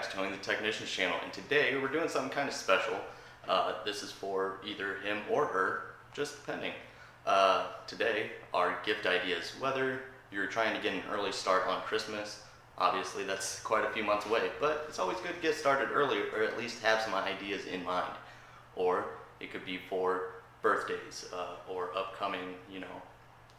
back to Tony the Technician's channel, and today we're doing something kind of special. This is for either him or her, just depending. Today, our gift ideas, whether you're trying to get an early start on Christmas, obviously that's quite a few months away, but it's always good to get started early, or at least have some ideas in mind. Or it could be for birthdays, or upcoming,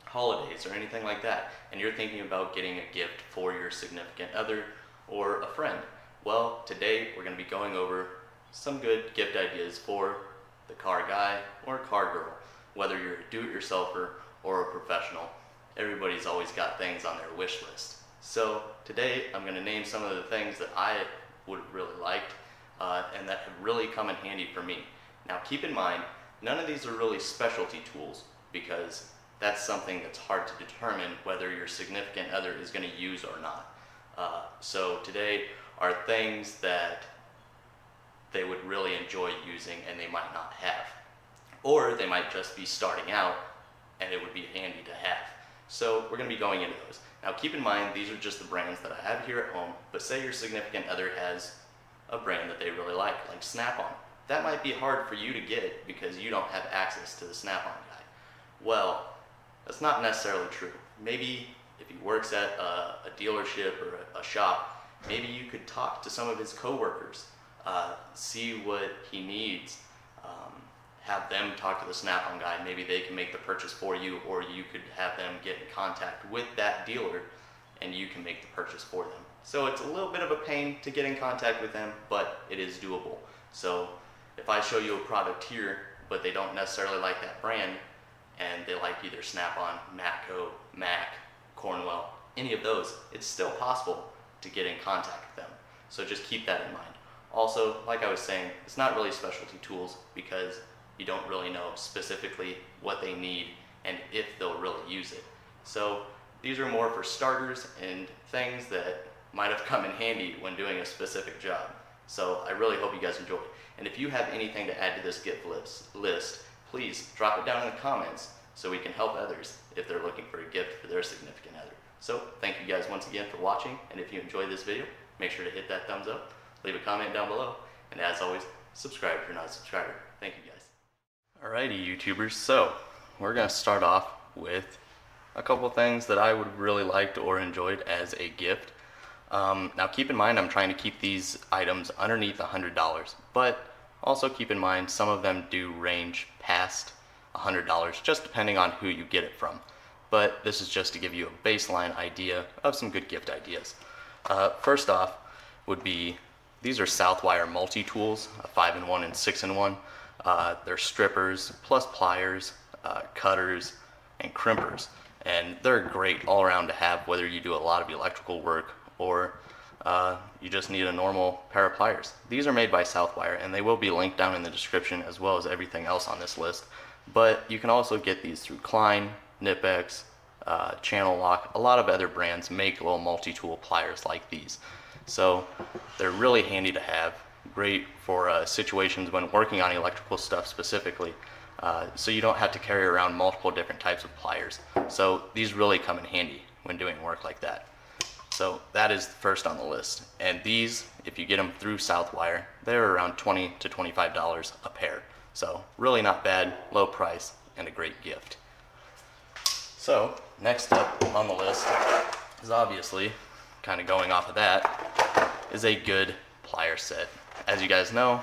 holidays or anything like that, and you're thinking about getting a gift for your significant other or a friend. Well, today we're going to be going over some good gift ideas for the car guy or car girl, whether you're a do-it-yourselfer or a professional. Everybody's always got things on their wish list. So today I'm going to name some of the things that I would have really liked and that have really come in handy for me. Now keep in mind, none of these are really specialty tools, because that's something that's hard to determine whether your significant other is going to use or not. So today are things that they would really enjoy using and they might not have. Or they might just be starting out and it would be handy to have. So we're going to be going into those. Now keep in mind, these are just the brands that I have here at home, but say your significant other has a brand that they really like Snap-on. That might be hard for you to get because you don't have access to the Snap-on guy. Well, that's not necessarily true. Maybe if he works at a dealership or a shop, maybe you could talk to some of his coworkers, see what he needs, have them talk to the Snap-on guy. Maybe they can make the purchase for you, or you could have them get in contact with that dealer and you can make the purchase for them. So it's a little bit of a pain to get in contact with them, but it is doable. So if I show you a product here, but they don't necessarily like that brand, and they like either Snap-on, Matco, Mac, Cornwell, any of those, it's still possible to get in contact with them. So just keep that in mind. Also, like I was saying, it's not really specialty tools because you don't really know specifically what they need and if they'll really use it. So these are more for starters and things that might have come in handy when doing a specific job. So I really hope you guys enjoy it. And if you have anything to add to this gift list, please drop it down in the comments so we can help others if they're looking for a gift for their significant other. So thank you guys once again for watching, and if you enjoyed this video, make sure to hit that thumbs up, leave a comment down below, and as always, subscribe if you're not a subscriber. Thank you guys. Alrighty YouTubers, so we're going to start off with a couple things that I would really liked or enjoyed as a gift. Now keep in mind, I'm trying to keep these items underneath $100, but also keep in mind some of them do range past $100, just depending on who you get it from. But this is just to give you a baseline idea of some good gift ideas. First off would be, these are Southwire multi-tools, 5-in-1 and 6-in-1. They're strippers, plus pliers, cutters, and crimpers. And they're great all around to have, whether you do a lot of electrical work or you just need a normal pair of pliers. These are made by Southwire, and they will be linked down in the description as well as everything else on this list. But you can also get these through Klein, Knipex, Channel Lock. A lot of other brands make little multi-tool pliers like these. So they're really handy to have, great for situations when working on electrical stuff specifically. So you don't have to carry around multiple different types of pliers. So these really come in handy when doing work like that. So that is first on the list. And these, if you get them through Southwire, they're around $20 to $25 a pair. So really not bad, low price, and a great gift. So next up on the list is obviously, kind of going off of that, is a good plier set. As you guys know,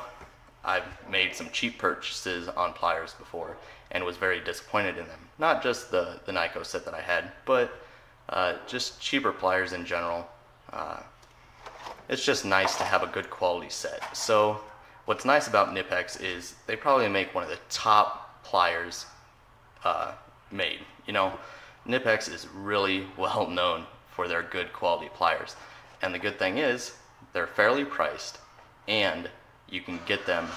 I've made some cheap purchases on pliers before and was very disappointed in them. Not just the Nyko set that I had, but just cheaper pliers in general. It's just nice to have a good quality set. So what's nice about Knipex is they probably make one of the top pliers made. Knipex is really well known for their good quality pliers. And the good thing is, they're fairly priced, and you can get them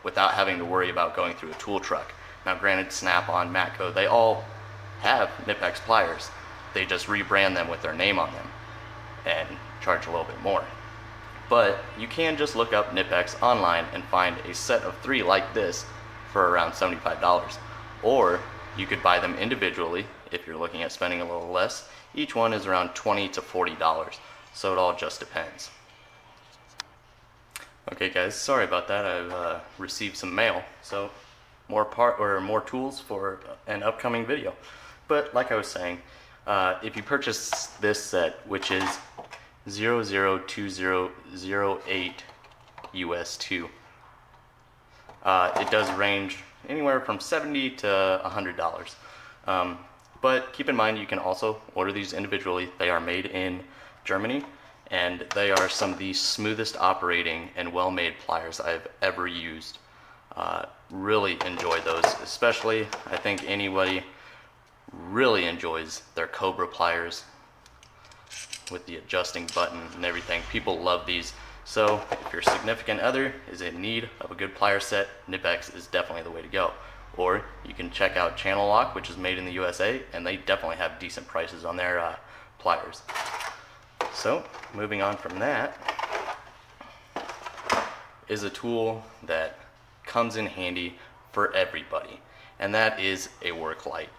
without having to worry about going through a tool truck. Now granted, Snap-on, Matco, they all have Knipex pliers. They just rebrand them with their name on them and charge a little bit more. But you can just look up Knipex online and find a set of 3 like this for around $75. Or you could buy them individually if you're looking at spending a little less. Each one is around $20 to $40, so it all just depends. Okay guys, sorry about that. I've received some mail, so more tools for an upcoming video. But like I was saying, if you purchase this set, which is 002008 US2, it does range anywhere from $70 to $100. But keep in mind, you can also order these individually. They are made in Germany, and they are some of the smoothest operating and well-made pliers I've ever used. Really enjoy those, especially I think anybody really enjoys their Cobra pliers with the adjusting button and everything. People love these. So if your significant other is in need of a good plier set, Knipex is definitely the way to go. Or you can check out Channel Lock, which is made in the USA, and they definitely have decent prices on their pliers. So moving on from that is a tool that comes in handy for everybody, and that is a work light.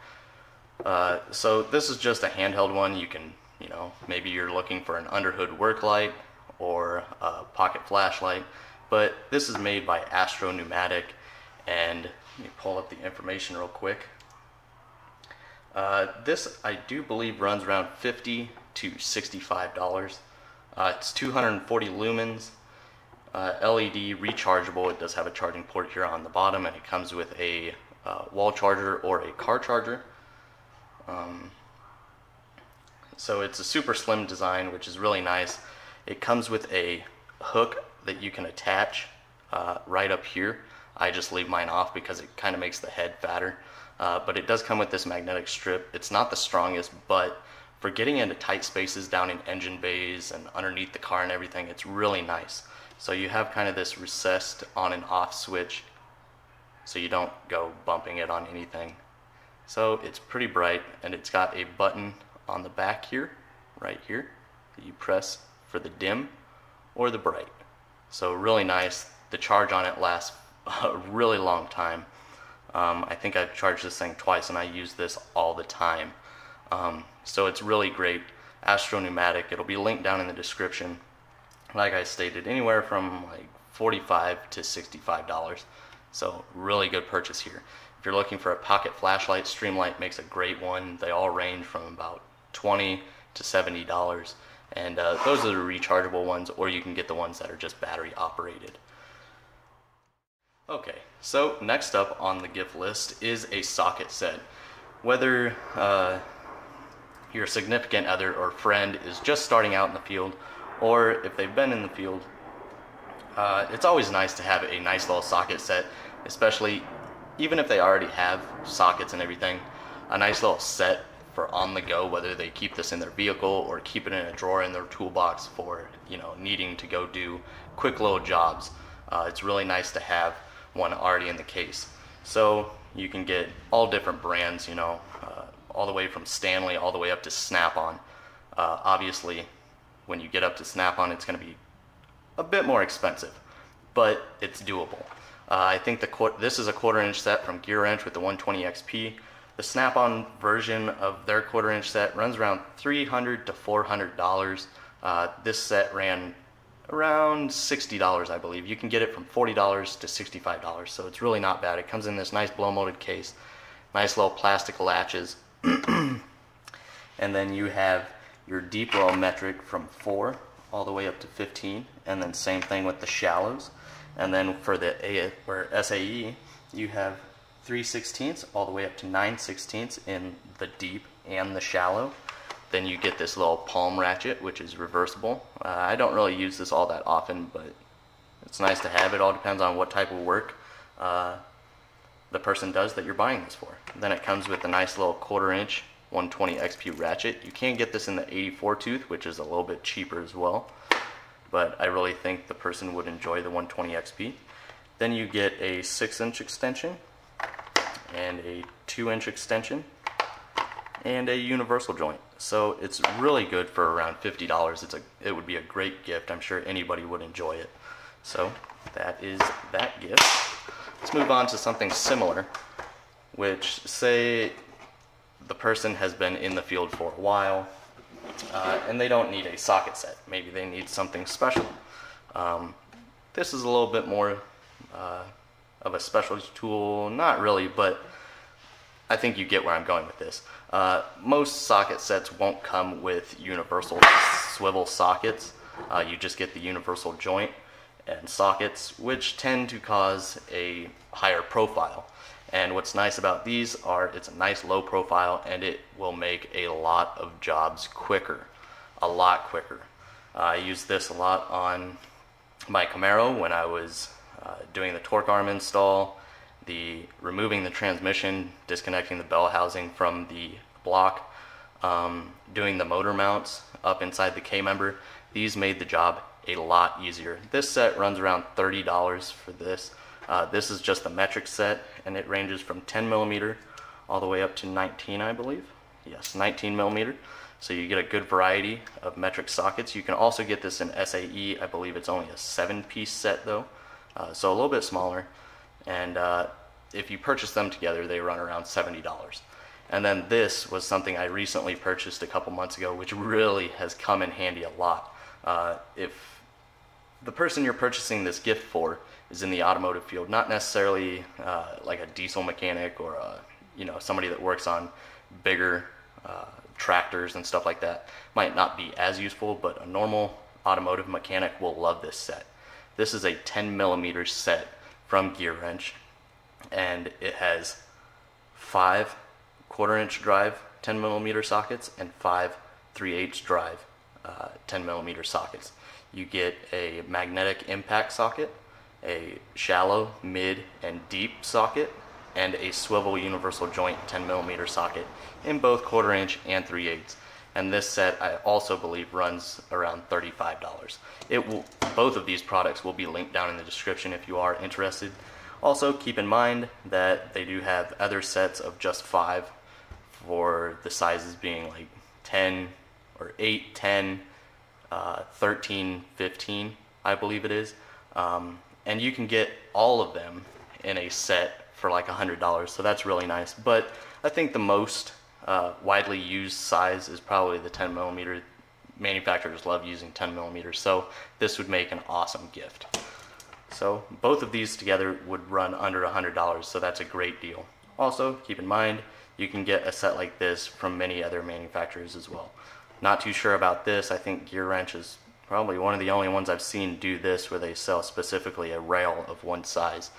So this is just a handheld one. You can, maybe you're looking for an underhood work light or a pocket flashlight, but this is made by Astro Pneumatic, and let me pull up the information real quick. This I do believe runs around $50 to $65. It's 240 lumens, LED, rechargeable. It does have a charging port here on the bottom, and it comes with a wall charger or a car charger. So it's a super slim design, which is really nice. It comes with a hook that you can attach right up here. I just leave mine off because it kind of makes the head fatter. But it does come with this magnetic strip. It's not the strongest, but for getting into tight spaces down in engine bays and underneath the car and everything, it's really nice. So you have kind of this recessed on and off switch, so you don't go bumping it on anything. So it's pretty bright, and it's got a button on the back here, right here, that you press for the dim or the bright. So really nice. The charge on it lasts a really long time. I think I've charged this thing twice, and I use this all the time. So it's really great. Astro Pneumatic. It'll be linked down in the description. Like I stated, anywhere from like $45 to $65. So really good purchase here. If you're looking for a pocket flashlight, Streamlight makes a great one. They all range from about $20 to $70. And those are the rechargeable ones, or you can get the ones that are just battery operated. Okay, so next up on the gift list is a socket set. Whether your significant other or friend is just starting out in the field, or if they've been in the field, it's always nice to have a nice little socket set, especially even if they already have sockets and everything. A nice little set for on the go, whether they keep this in their vehicle or keep it in a drawer in their toolbox for needing to go do quick little jobs. It's really nice to have one already in the case. So you can get all different brands, all the way from Stanley all the way up to Snap-on. Obviously, when you get up to Snap-on, it's going to be a bit more expensive, but it's doable. I think this is a 1/4 inch set from Gearwrench with the 120 XP. The Snap-on version of their 1/4 inch set runs around $300 to $400. This set ran around $60, I believe. You can get it from $40 to $65, so it's really not bad. It comes in this nice blow molded case, nice little plastic latches, and then you have your deep roll metric from 4 all the way up to 15, and then same thing with the shallows. And then for the SAE, you have 3/16 all the way up to 9/16 in the deep and the shallow. Then you get this little palm ratchet, which is reversible. I don't really use this all that often, but it's nice to have. It all depends on what type of work the person does that you're buying this for. Then it comes with a nice little 1/4 inch 120 XP ratchet. You can get this in the 84 tooth, which is a little bit cheaper as well, but I really think the person would enjoy the 120 XP. Then you get a 6-inch extension and a 2-inch extension and a universal joint. So it's really good for around $50. It would be a great gift. I'm sure anybody would enjoy it. So that is that gift. Let's move on to something similar, which, say the person has been in the field for a while and they don't need a socket set. Maybe they need something special. this is a little bit more of a specialty tool. Not really, but I think you get where I'm going with this. Most socket sets won't come with universal swivel sockets. You just get the universal joint and sockets, which tend to cause a higher profile. And what's nice about these are it's a nice low profile, and it will make a lot of jobs quicker, a lot quicker. I used this a lot on my Camaro when I was doing the torque arm install, removing the transmission, disconnecting the bell housing from the block, doing the motor mounts up inside the K-member. These made the job a lot easier. This set runs around $30 for this. This is just the metric set, and it ranges from 10 millimeter all the way up to 19, I believe. Yes, 19 millimeter. So you get a good variety of metric sockets. You can also get this in SAE. I believe it's only a 7-piece set though, so a little bit smaller. And if you purchase them together, they run around $70. And then this was something I recently purchased a couple months ago, which really has come in handy a lot. If the person you're purchasing this gift for is in the automotive field, not necessarily like a diesel mechanic or somebody that works on bigger tractors and stuff like that, might not be as useful, but a normal automotive mechanic will love this set. This is a 10 millimeter set from Gearwrench, and it has 5 1/4-inch drive 10 millimeter sockets and 5 3/8 drive 10 millimeter sockets. You get a magnetic impact socket, a shallow, mid, and deep socket, and a swivel universal joint 10 millimeter socket in both 1/4-inch and 3/8. And this set I also believe runs around $35. Both of these products will be linked down in the description if you are interested. Also keep in mind that they do have other sets of just 5 for the sizes being like 10 or 8, 10, 13, 15, I believe it is. And you can get all of them in a set for like $100, so that's really nice. But I think the most widely used size is probably the 10 millimeter. Manufacturers love using 10 millimeters, so this would make an awesome gift. So both of these together would run under $100, so that's a great deal. Also keep in mind you can get a set like this from many other manufacturers as well. Not too sure about this. I think Gearwrench is probably one of the only ones I've seen do this, where they sell specifically a rail of one size.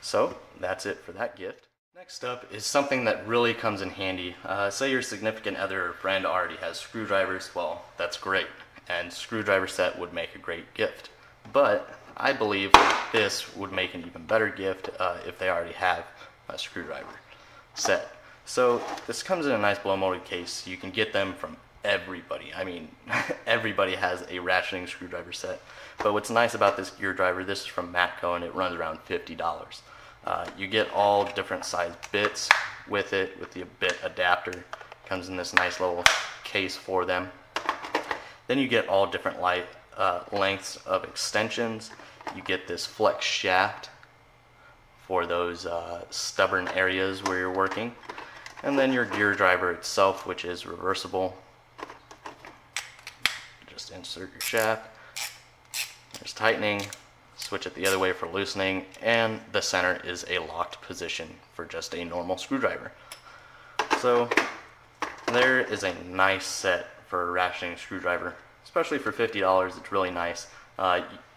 So that's it for that gift. Next up is something that really comes in handy. Say your significant other or friend already has screwdrivers. Well, that's great, and screwdriver set would make a great gift. But I believe this would make an even better gift if they already have a screwdriver set. So this comes in a nice blow molded case. You can get them from everybody. I mean, everybody has a ratcheting screwdriver set. But what's nice about this gear driver, this is from Matco, and it runs around $50. You get all different size bits with it, with the bit adapter. Comes in this nice little case for them. Then you get all different lengths of extensions. You get this flex shaft for those stubborn areas where you're working. And then your gear driver itself, which is reversible. Just insert your shaft. There's tightening. Switch it the other way for loosening, and the center is a locked position for just a normal screwdriver. So there is a nice set for a ratcheting screwdriver, especially for $50. It's really nice.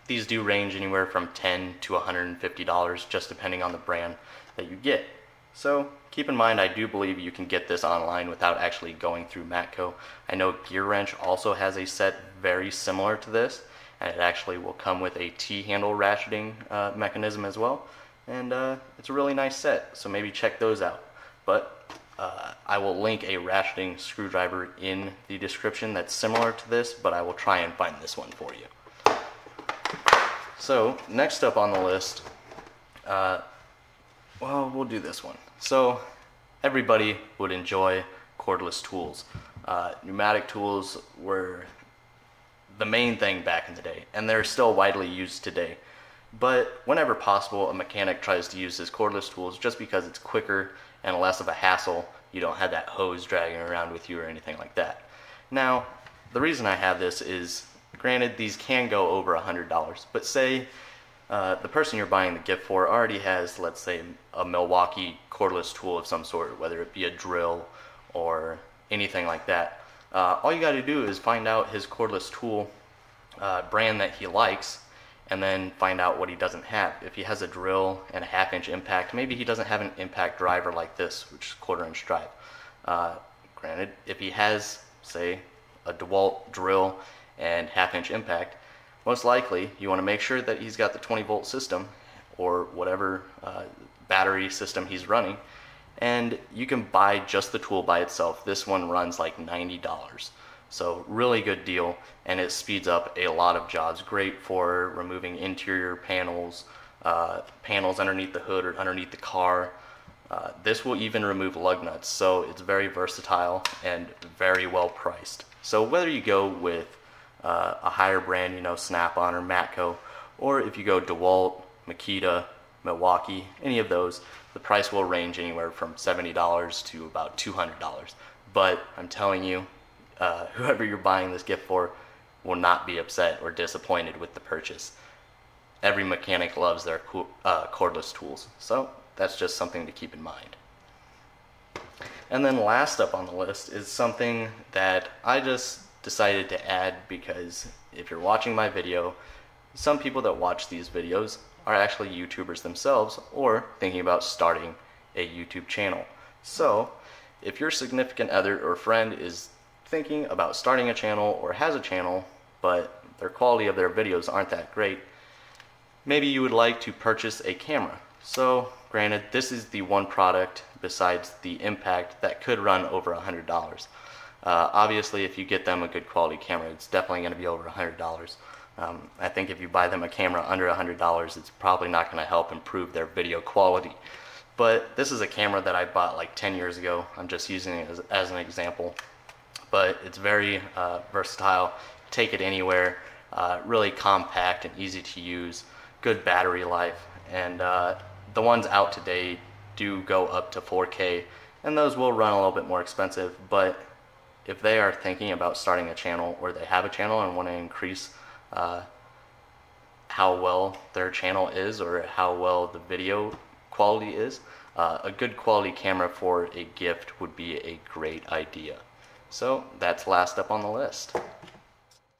These do range anywhere from $10 to $150, just depending on the brand that you get. So keep in mind, I do believe you can get this online without actually going through Matco. I know Gearwrench also has a set very similar to this, and it actually will come with a T-handle ratcheting mechanism as well. And it's a really nice set, so maybe check those out. But I will link a ratcheting screwdriver in the description that's similar to this, but I will try and find this one for you. So next up on the list, well, we'll do this one. So everybody would enjoy cordless tools. Pneumatic tools were the main thing back in the day, and they're still widely used today. But whenever possible, a mechanic tries to use his cordless tools just because it's quicker and less of a hassle. You don't have that hose dragging around with you or anything like that. Now, the reason I have this is, granted, these can go over $100, but say the person you're buying the gift for already has, let's say, a Milwaukee cordless tool of some sort, whether it be a drill or anything like that. All you got to do is find out his cordless tool brand that he likes, and then find out what he doesn't have. If he has a drill and a 1/2-inch impact, maybe he doesn't have an impact driver like this, which is 1/4-inch drive. Granted, if he has, say, a DeWalt drill and 1/2-inch impact, most likely you want to make sure that he's got the 20-volt system or whatever battery system he's running, and you can buy just the tool by itself. This one runs like $90. So really good deal, and it speeds up a lot of jobs. Great for removing interior panels, panels underneath the hood or underneath the car. This will even remove lug nuts, so it's very versatile and very well priced. So whether you go with a higher brand, you know, Snap-on or Matco, or if you go DeWalt, Makita, Milwaukee, any of those, the price will range anywhere from $70 to about $200. But I'm telling you, whoever you're buying this gift for will not be upset or disappointed with the purchase. Every mechanic loves their cordless tools, so that's just something to keep in mind. And then last up on the list is something that I just decided to add because if you're watching my video, some people that watch these videos are actually YouTubers themselves or thinking about starting a YouTube channel. So if your significant other or friend is thinking about starting a channel or has a channel, but their quality of their videos aren't that great, maybe you would like to purchase a camera. So granted, this is the one product besides the impact that could run over $100. Obviously, if you get them a good quality camera, it's definitely going to be over $100. I think if you buy them a camera under $100, it's probably not going to help improve their video quality. But this is a camera that I bought like 10 years ago. I'm just using it as an example. But it's very versatile. Take it anywhere. Really compact and easy to use. Good battery life. And the ones out today do go up to 4K, and those will run a little bit more expensive. But if they are thinking about starting a channel, or they have a channel and want to increase how well their channel is or how well the video quality is, a good quality camera for a gift would be a great idea. So that's last up on the list.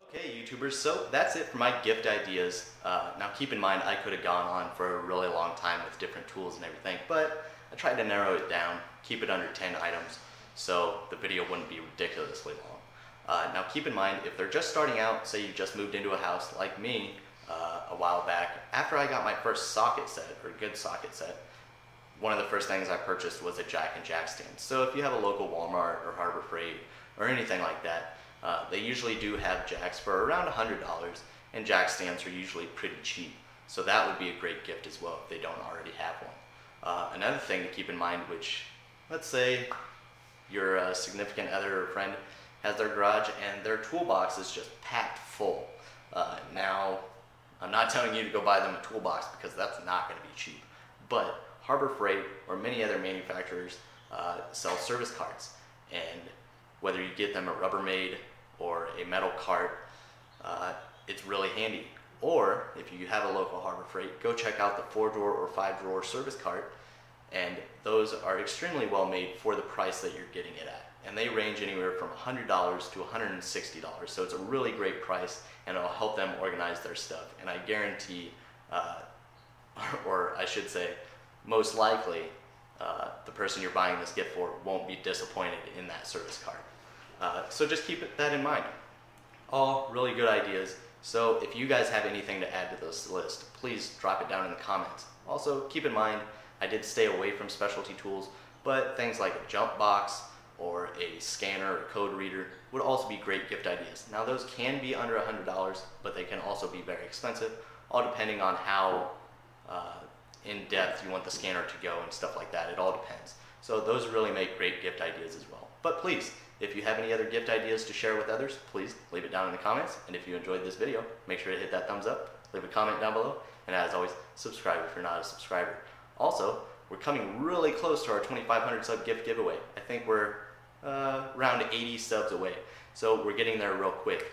Okay, YouTubers, so that's it for my gift ideas. Now keep in mind, I could have gone on for a really long time with different tools and everything, but I tried to narrow it down, keep it under 10 items, so the video wouldn't be ridiculously long. Now keep in mind, if they're just starting out, say you just moved into a house like me a while back, after I got my first socket set, or good socket set, one of the first things I purchased was a jack and jack stand. So if you have a local Walmart or Harbor Freight or anything like that, they usually do have jacks for around $100, and jack stands are usually pretty cheap. So that would be a great gift as well if they don't already have one. Another thing to keep in mind, which, let's say your significant other or friend has their garage and their toolbox is just packed full. Now, I'm not telling you to go buy them a toolbox because that's not going to be cheap, but Harbor Freight or many other manufacturers sell service carts, and whether you get them a Rubbermaid or a metal cart, it's really handy. Or if you have a local Harbor Freight, go check out the 4-drawer or 5-drawer service cart, and those are extremely well made for the price that you're getting it at. And they range anywhere from $100 to $160, so it's a really great price, and it'll help them organize their stuff. And I guarantee, or I should say, most likely, the person you're buying this gift for won't be disappointed in that service cart. So just keep that in mind. All really good ideas. So if you guys have anything to add to this list, please drop it down in the comments. Also, keep in mind, I did stay away from specialty tools, but things like a jump box or a scanner or code reader would also be great gift ideas. Now those can be under $100, but they can also be very expensive, all depending on how in depth you want the scanner to go and stuff like that. It all depends. So those really make great gift ideas as well. But please, if you have any other gift ideas to share with others, please leave it down in the comments. And if you enjoyed this video, make sure to hit that thumbs up, leave a comment down below, and as always, subscribe if you're not a subscriber. Also, we're coming really close to our 2,500 sub gift giveaway. I think we're around 80 subs away. So we're getting there real quick.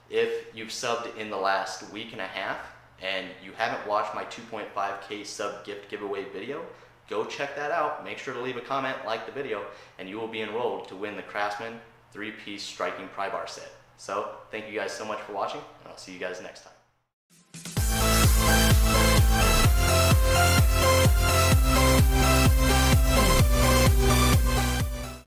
If you've subbed in the last week and a half and you haven't watched my 2.5K sub gift giveaway video, go check that out. Make sure to leave a comment, like the video, and you will be enrolled to win the Craftsman 3-piece Striking Pry Bar Set. So thank you guys so much for watching, and I'll see you guys next time.